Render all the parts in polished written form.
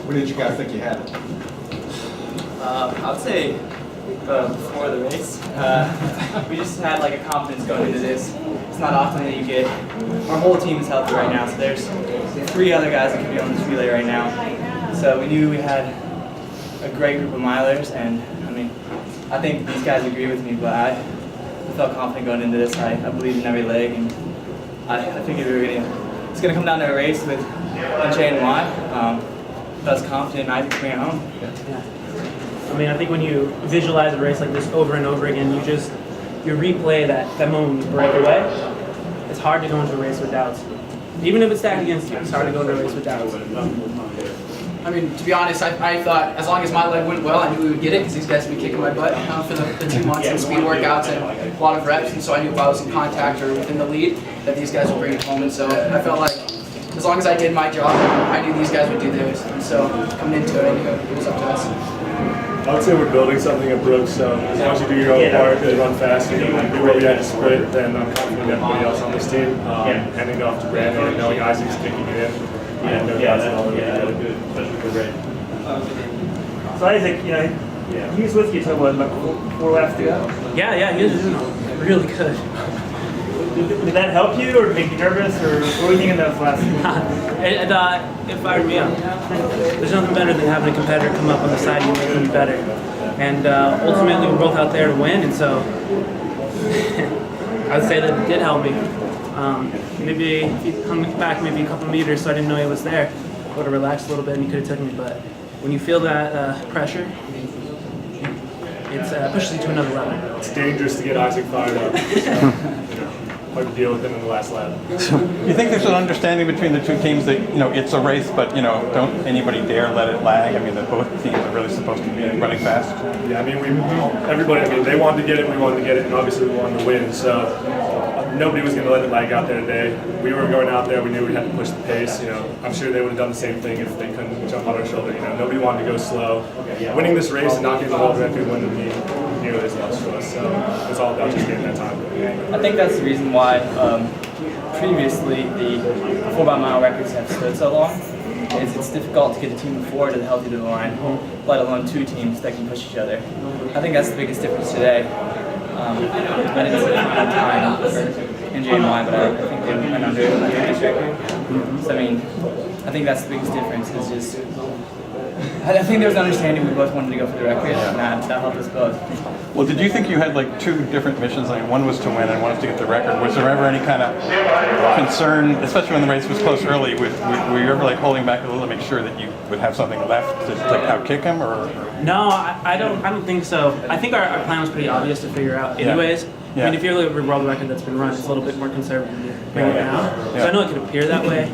When did you guys think you had it? I would say before the race. We just had like a confidence going into this. It's not often that you get, our whole team is healthy right now, so there's 3 other guys that could be on this relay right now. So we knew we had a great group of milers, and I mean, I think these guys agree with me, but I felt confident going into this. I believed in every leg, and I figured it's going to come down to a race with J and Y. I was confident I could bring it home. Yeah. I mean, I think when you visualize a race like this over and over again, you replay that moment when you break away. It's hard to go into a race with doubts. Even if it's stacked against you, it's hard to go into a race with doubts. I mean, to be honest, I thought as long as my leg went well, I knew we would get it because these guys would be kicking my butt for the 2 months in speed workouts and a lot of reps. And so I knew if I was in contact or within the lead, that these guys would bring it home. And so I felt like as long as I did my job, I knew these guys would do theirs. And so coming into it, I knew it was up to us. I would say we're building something at Brooks, so as long as you do your own part, you run fast, and you do what we had to sprint, then I'm confident everybody else on this team. Handing it off to Brandon and knowing Isaac's kicking it in. And that's all that we did. So Izaic, he was with you till what, about 4 laps to go? Yeah, he was doing really good. Did that help you or make you nervous, or what were you thinking those last? It fired me up. There's nothing better than having a competitor come up on the side and make them better. And ultimately, we're both out there to win, and so I would say that it did help me. Maybe if he hung back maybe a couple meters so I didn't know he was there, I would have relaxed a little bit and he could have taken me. But when you feel that pressure, it pushes you to another level. It's dangerous to get Isaac fired up. Hard to deal with him in the last lap. You think there's an understanding between the 2 teams that, it's a race, but, don't anybody dare let it lag? I mean, that both teams are really supposed to be running fast. Yeah, I mean, they wanted to get it, we wanted to get it, and obviously we wanted to win. So nobody was going to let it lag out there today. We were going out there, we knew we had to push the pace. I'm sure they would have done the same thing if they couldn't jump on our shoulder. Nobody wanted to go slow. Winning this race and not getting the world record wouldn't be nearly as much for us. So it's all about just getting that time. I think that's the reason why previously the 4x-mile records have stood so long. It's difficult to get a team of 4 to the healthy to the line, let alone 2 teams that can push each other. I think that's the biggest difference today. I didn't see enough time for NJNY, but I think they went under the Ribich record. So I mean, I think that's the biggest difference. Is just I think there was an understanding we both wanted to go for the record, and that helped us both. Well, did you think you had like 2 different missions? Like one was to win and one was to get the record. Was there ever any kind of concern, especially when the race was close early, were you ever like holding back a little to make sure that you would have something left to like outkick him? Or? No, I don't think so. I think our plan was pretty obvious to figure out anyways. Yeah. I mean, if you're looking at a world record that's been run, it's a little bit more conservative to bring it down. So I know it could appear that way.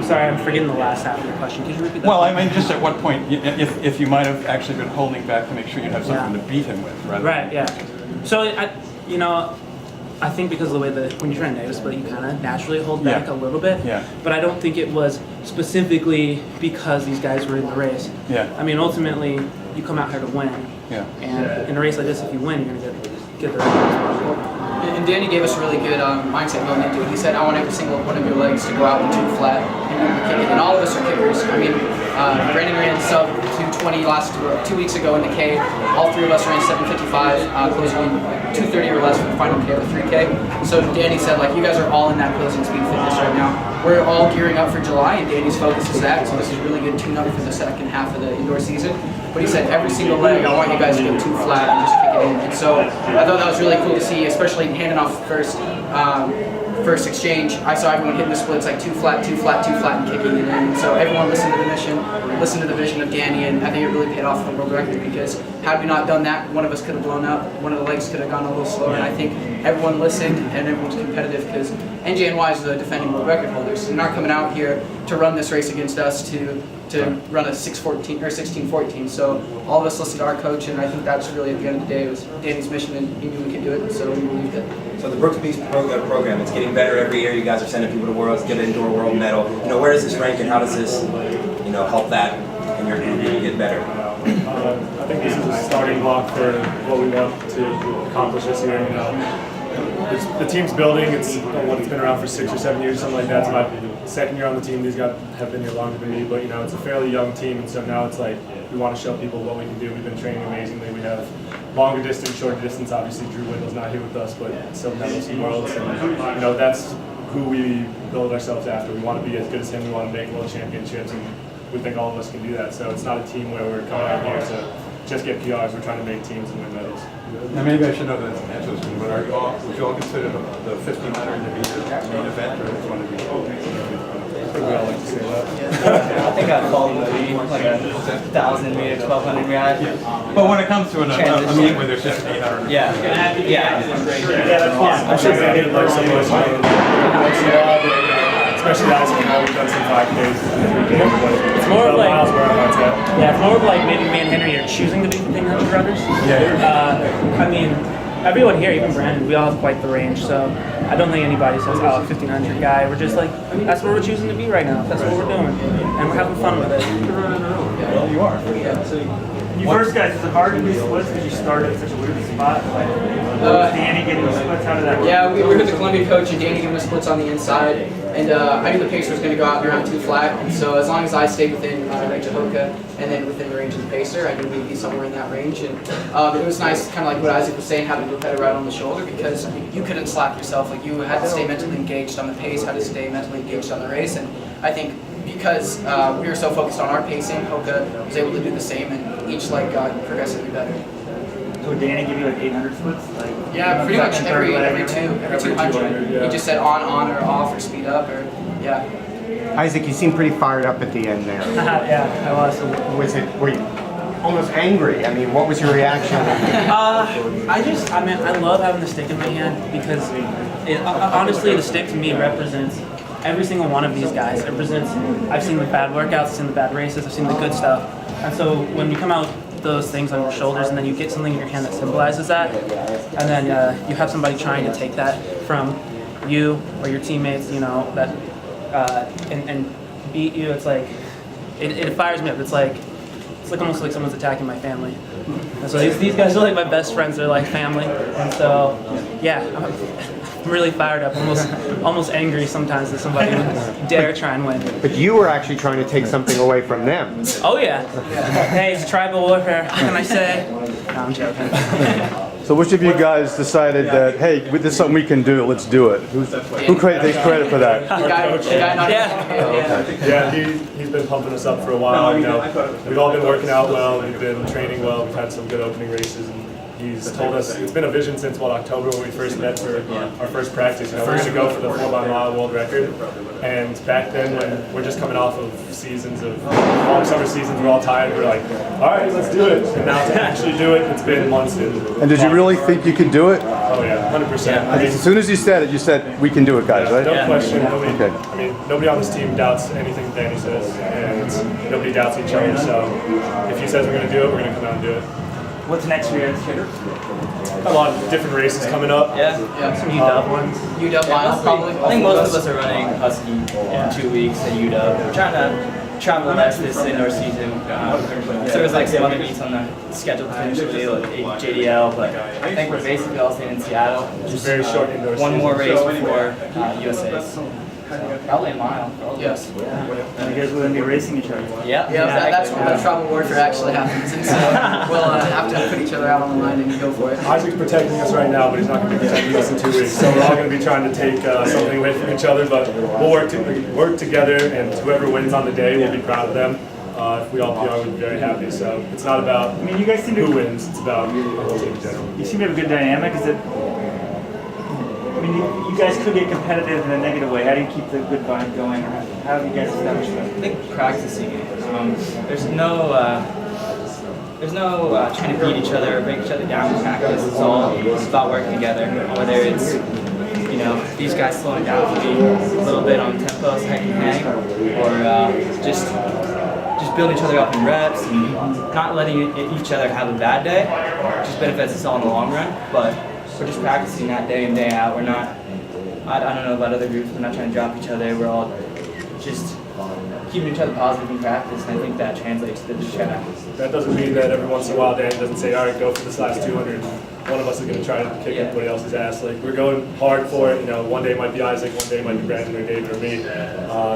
Sorry, I'm forgetting the last half of your question. Could you repeat that? Well, I mean, just at what point, if you might have actually been holding back to make sure you'd have something to beat him with, rather right, yeah. So, I think because of the way that when you're trying to negative split, you kind of naturally hold back a little bit. Yeah. But I don't think it was specifically because these guys were in the race. Yeah. I mean, ultimately, you come out here to win. Yeah. And in a race like this, if you win, you're going to get the record. And Danny gave us a really good mindset going into it. He said, I want every single one of your legs to go out with 2 flat and you kick it. And all of us are kickers. I mean, Brandon ran sub 220 2 weeks ago in the K. All 3 of us ran 7:55, closing in 2:30 or less for the final K of the 3K. So Danny said, you guys are all in that closing speed fitness right now. We're all gearing up for July, and Danny's focus is that. So this is really good tune-up for the second half of the indoor season. But he said, every single leg, I want you guys to go 2 flat and just kick it in. And so I thought that was really cool to see, especially handing off first exchange. I saw everyone hitting the splits like 2 flat, 2 flat, 2 flat, and kicking it in. And so everyone listened to the mission, listened to the vision of Danny, and I think it really paid off for the world record because had we not done that, one of us could have blown up, one of the legs could have gone a little slower. And I think everyone listened and everyone's competitive because NJNY is the defending world record holders. They're not coming out here to run this race against us to run a 6:14 or 16:14. So all of us listened to our coach, and I think that's really at the end of the day, it was Danny's mission, and he knew we could do it, so we believed it. So the Brooks Beast program, it's getting better every year. You guys are sending people to Worlds, get an indoor world medal. Where does this rank, and how does this, help that in your group get better? I think this is a starting block for what we want to accomplish this year. The team's building. It's been around for 6 or 7 years, something like that. It's about second year on the team. These guys have been here longer than me, but you know, it's a fairly young team, and so now it's like we want to show people what we can do. We've been training amazingly. We have longer distance, shorter distance. Obviously, Drew Windle's not here with us, but still medals and worlds, and you know, that's who we build ourselves after. We want to be as good as him. We want to make world championships, and we think all of us can do that. So it's not a team where we're coming out here to just get PRs. We're trying to make teams and win medals. Now maybe I should know the answer to this one, but would you all consider the 1500 to be the main event, or which one to be? I think we all like to say that. I think I'd call it like a 1,000 meter, 1,200 yard. But when it comes to a meet where there's just 800. Yeah. Yeah, that's fun. I'm sure they did like some of us. Especially guys who know we've done some 5Ks. It's more of like, miles where I'm at. yeah, it's more of like maybe me and Henry are choosing to be 1,500 runners. Yeah. I mean, everyone here, even Brandon, we all have quite the range, so I don't think anybody says, oh, 1,500 guy. We're just like, that's what we're choosing to be right now. That's what we're doing. And we're having fun with it. Well, you are. You first guys, is it hard to do splits because you started at such a weird spot? Like, Danny getting the splits, how did that work? Yeah, we were the Columbia coach and Danny giving us splits on the inside. And I knew the pacer was going to go out around 2 flat. And so as long as I stayed within range of Hoka and then within the range of the pacer, I knew we'd be somewhere in that range. And it was nice, kind of like what Izaic was saying, having Lupetta right on the shoulder, because you couldn't slack yourself. Like, you had to stay mentally engaged on the pace, had to stay mentally engaged on the race. And I think because we were so focused on our pacing, Hoka was able to do the same, and each leg got progressively better. So would Danny give you like 800 splits? Like, Yeah, pretty much second, every third leg, 200. yeah. He just said on or off or speed up or yeah. Isaac, you seem pretty fired up at the end there. Yeah, I was. Were you almost angry? I mean, what was your reaction? I love having the stick in my hand because honestly, the stick to me represents every single one of these guys. It represents, I've seen the bad workouts, I've seen the bad races, I've seen the good stuff. And so when you come out those things on your shoulders and then you get something in your hand that symbolizes that, and then you have somebody trying to take that from you or your teammates, you know, that and beat you, it's like, it fires me up. It's like almost like someone's attacking my family. And so these guys are like my best friends, they're like family. And so, yeah, I'm really fired up, almost angry sometimes that somebody would dare try and win. But you were actually trying to take something away from them. Oh yeah. Hey, it's tribal warfare, what can I say? No, I'm joking. So which of you guys decided that, hey, this is something we can do, let's do it? Who takes credit for that? The guy not Yeah, he's been pumping us up for a while. You know, we've all been working out well, we've been training well, we've had some good opening races, and he's told us it's been a vision since October when we first met for our first practice. You know, we're going to go for the 4x-mile world record, and back then when we're just coming off of seasons of long summer seasons, we're all tired. We're like, all right, let's do it. And now to actually do it, it's been months. And did you really think you could do it? Oh yeah, 100%. I mean, As soon as you said it, you said, we can do it, guys, right? no question. Okay. I mean, nobody on this team doubts anything Danny says, and nobody doubts each other. So if he says we're going to do it, we're going to come out and do it. What's next for you guys, Kidder? A lot of different races coming up. Yeah. Some UW ones. UW miles probably. I think most of us are running Husky in 2 weeks at UW. We're trying to travel less this indoor season. So there's like some other meets on the schedule potentially, like JDL, but I think we're basically all staying in Seattle. Just very short indoor One season. more race before USA. Probably a mile. Yes. And you guys will then be racing each other. Yeah. Yeah, that's when the tribal warfare actually happens, and so we'll have to put each other out on the line and go for it. Isaac's protecting us right now, but he's not going to be protecting us in 2 weeks. So we're all going to be trying to take something away from each other, but we'll work together, and whoever wins on the day, we'll be proud of them. If we all PR, we'll be very happy. So it's not about I mean, you guys seem to who wins, it's about the whole team in general. You seem to have a good dynamic. Is it? I mean, you guys could get competitive in a negative way. How do you keep the good vibe going? Or how have you guys established that? I think practicing it. There's no trying to beat each other or break each other down in practice. It's all about working together. Whether it's these guys slowing down for me a little bit on tempo so I can hang, or just building each other up in reps and not letting each other have a bad day. Just benefits us all in the long run. But we're just practicing that day in, day out. We're not, I don't know about other groups, we're not trying to drop each other. We're all just keeping each other positive in practice, and I think that translates to the track. That doesn't mean that every once in a while Dan doesn't say, all right, go for this last 200. one of us is going to try to kick everybody else's ass. Like, we're going hard for it. You know, one day it might be Izaic, one day it might be Brannon or David or me.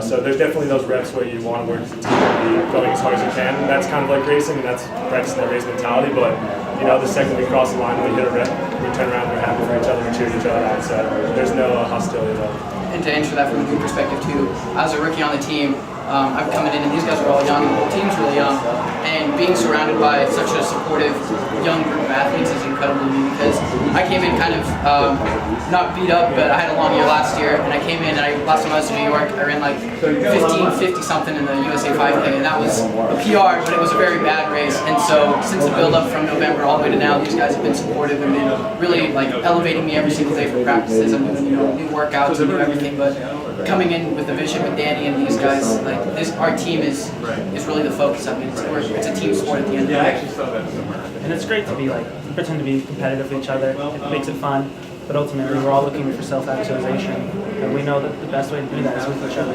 So there's definitely those reps where you want to work as a team and be going as hard as you can. And that's kind of like racing, and that's practicing that race mentality. But you know, the second we cross the line, we hit a rep, we turn around, we're happy for each other, we're cheering each other on. So there's no hostility at all. And to answer that from a new perspective too, I was a rookie on the team. I'm coming in and these guys are all young, the whole team's really young. And being surrounded by such a supportive young group of athletes is incredible to me because I came in kind of not beat up, but I had a long year last year. And I came in and last time I was in New York, I ran like 15:50 something in the USA 5K. And that was a PR, but it was a very bad race. And so since the build up from November all the way to now, these guys have been supportive and been really like elevating me every single day for practices. I'm doing, you know, new workouts and new everything, but coming in with the vision with Danny and these guys, like our team is really the focus of it. It's a team sport at the end of the day. And it's great to be like, pretend to be competitive with each other. It makes it fun. But ultimately, we're all looking for self-actualization. And we know that the best way to do that is with each other.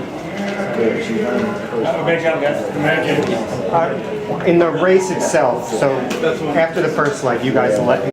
Great job, guys. In the race itself, so after the first leg, you guys let